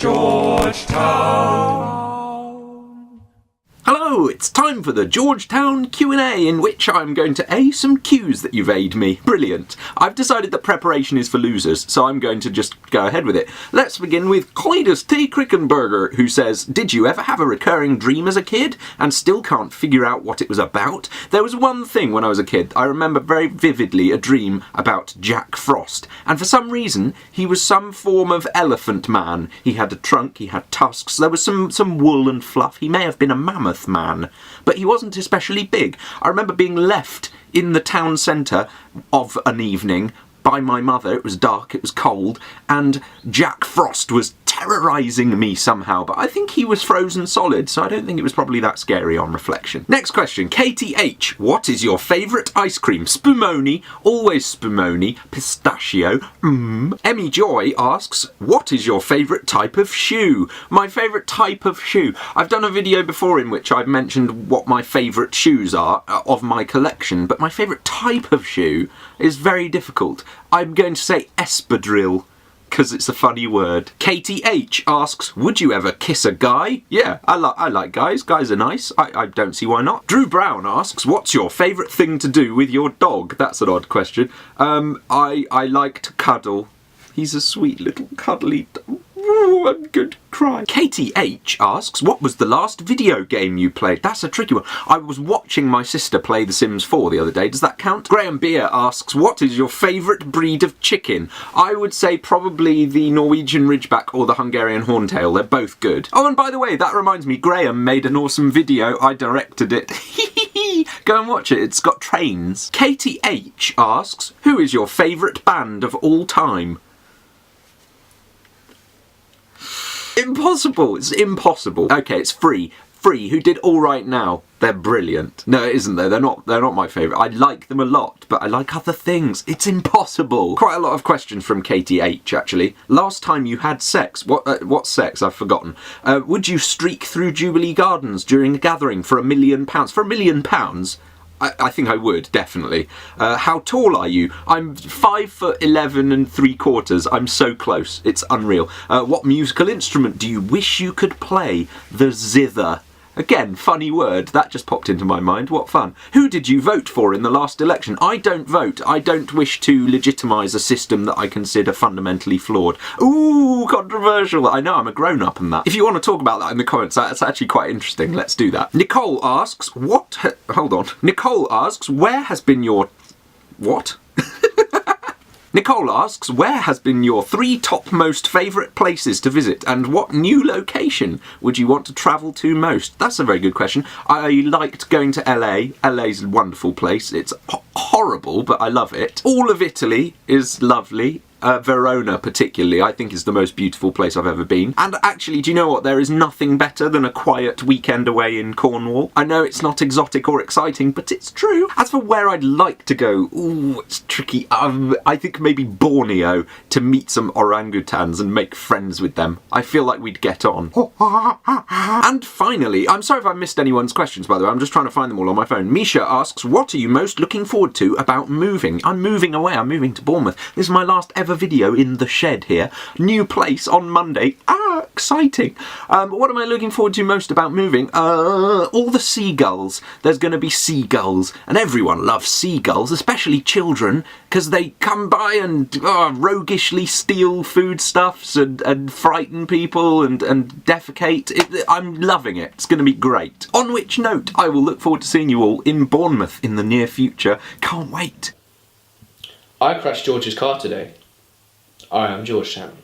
Georgetown. Hello, it's time for the Georgetown Q&A, in which I'm going to A some Q's that you've A'd me. Brilliant. I've decided that preparation is for losers, so I'm going to just go ahead with it. Let's begin with Cletus T. Crickenberger, who says, did you ever have a recurring dream as a kid and still can't figure out what it was about? There was one thing when I was a kid. I remember very vividly a dream about Jack Frost, and for some reason he was some form of elephant man. He had a trunk, he had tusks, there was some wool and fluff. He may have been a mammoth man, but he wasn't especially big. I remember being left in the town centre of an evening by my mother. It was dark, it was cold, and Jack Frost was terrorising me somehow, but I think he was frozen solid, so I don't think it was probably that scary on reflection. Next question, KTH. What is your favourite ice cream? Spumoni, always Spumoni, pistachio, Emmy Joy asks, what is your favourite type of shoe? My favourite type of shoe. I've done a video before in which I've mentioned what my favourite shoes are of my collection, but my favourite type of shoe is very difficult. I'm going to say espadrille, because it's a funny word. KTH asks, would you ever kiss a guy? Yeah, I like guys. Guys are nice. I don't see why not. Drew Brown asks, what's your favourite thing to do with your dog? That's an odd question. I like to cuddle. He's a sweet little cuddly dog. Ooh, I'm going to cry. KTH asks, what was the last video game you played? That's a tricky one. I was watching my sister play The Sims 4 the other day. Does that count? Graham Beer asks, what is your favourite breed of chicken? I would say probably the Norwegian Ridgeback or the Hungarian Horntail. They're both good. Oh, and by the way, that reminds me, Graham made an awesome video. I directed it. Go and watch it. It's got trains. KTH asks, who is your favourite band of all time? Impossible. It's impossible. Okay, it's Free. Free, who did All Right Now. They're brilliant. No, it isn't though. They're not my favourite. I like them a lot, but I like other things. It's impossible. Quite a lot of questions from KTH, actually. Last time you had sex. What sex? I've forgotten. Would you streak through Jubilee Gardens during a gathering for £1 million? For £1 million? I think I would, definitely. How tall are you? I'm 5'11 3/4. I'm so close. It's unreal. What musical instrument do you wish you could play? The zither. Again, funny word. That just popped into my mind. What fun. Who did you vote for in the last election? I don't vote. I don't wish to legitimise a system that I consider fundamentally flawed. Ooh, controversial. I know, I'm a grown-up and that. If you want to talk about that in the comments, that's actually quite interesting. Let's do that. Nicole asks, hold on. Nicole asks, where has been your... What? Nicole asks, where has been your 3 top most favourite places to visit, and what new location would you want to travel to most? That's a very good question. I liked going to LA. LA's a wonderful place. It's horrible, but I love it. All of Italy is lovely. Verona particularly, I think, is the most beautiful place I've ever been. And actually, do you know what? There is nothing better than a quiet weekend away in Cornwall. I know it's not exotic or exciting, but it's true. As for where I'd like to go, ooh, it's tricky. I think maybe Borneo, to meet some orangutans and make friends with them. I feel like we'd get on. And finally, I'm sorry if I missed anyone's questions, by the way. I'm just trying to find them all on my phone. Misha asks, what are you most looking forward to about moving? I'm moving away. I'm moving to Bournemouth. This is my last ever video in the shed here. New place on Monday. Exciting. What am I looking forward to most about moving? All the seagulls. There's going to be seagulls, and everyone loves seagulls, especially children, because they come by and roguishly steal foodstuffs and frighten people and defecate. I'm loving it. It's going to be great. On which note, I will look forward to seeing you all in Bournemouth in the near future. Can't wait. I crashed George's car today. I am Georgetown.